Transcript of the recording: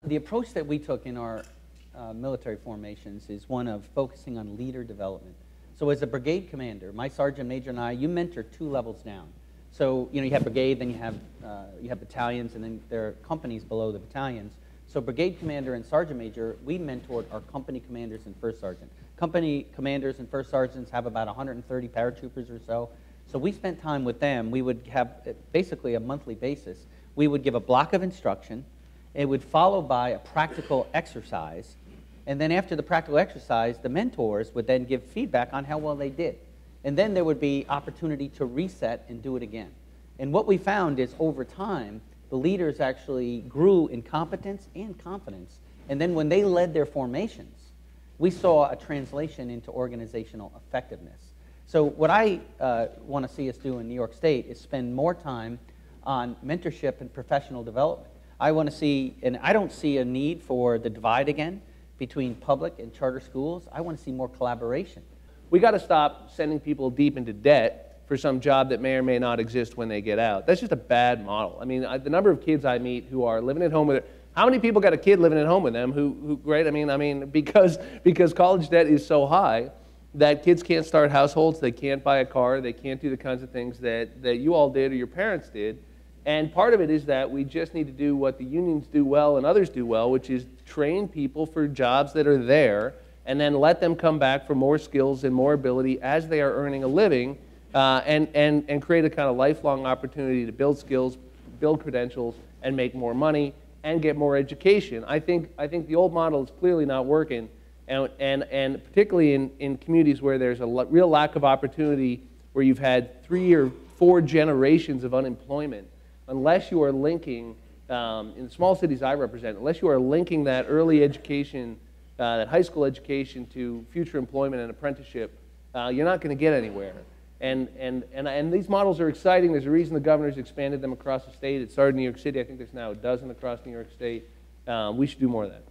The approach that we took in our military formations is one of focusing on leader development. So as a brigade commander, my sergeant major and I, you mentor 2 levels down. So you have brigade, then you have battalions, and then there are companies below the battalions. So brigade commander and sergeant major, we mentored our company commanders and first sergeant. Company commanders and first sergeants have about 130 paratroopers or so. So we spent time with them. We would have basically a monthly basis. We would give a block of instruction. It would follow by a practical exercise. And then after the practical exercise, the mentors would then give feedback on how well they did. And then there would be opportunity to reset and do it again. And what we found is over time, the leaders actually grew in competence and confidence. And then when they led their formations, we saw a translation into organizational effectiveness. So what I want to see us do in New York State is spend more time on mentorship and professional development. I want to see, and I don't see a need for the divide again between public and charter schools. I want to see more collaboration. We got to stop sending people deep into debt for some job that may or may not exist when they get out. That's just a bad model. I mean, the number of kids I meet who are living at home with how many people got a kid living at home with them who right? I mean, because college debt is so high that kids can't start households, they can't buy a car, they can't do the kinds of things that you all did or your parents did. And part of it is that we just need to do what the unions do well and others do well, which is train people for jobs that are there and then let them come back for more skills and more ability as they are earning a living and create a kind of lifelong opportunity to build skills, build credentials, and make more money and get more education. I think the old model is clearly not working, and particularly in communities where there's a real lack of opportunity, where you've had 3 or 4 generations of unemployment. Unless you are linking, in the small cities I represent, unless you are linking that early education, that high school education to future employment and apprenticeship, you're not going to get anywhere. And these models are exciting. There's a reason the governor's expanded them across the state. It started in New York City. I think there's now a dozen across New York State. We should do more of that.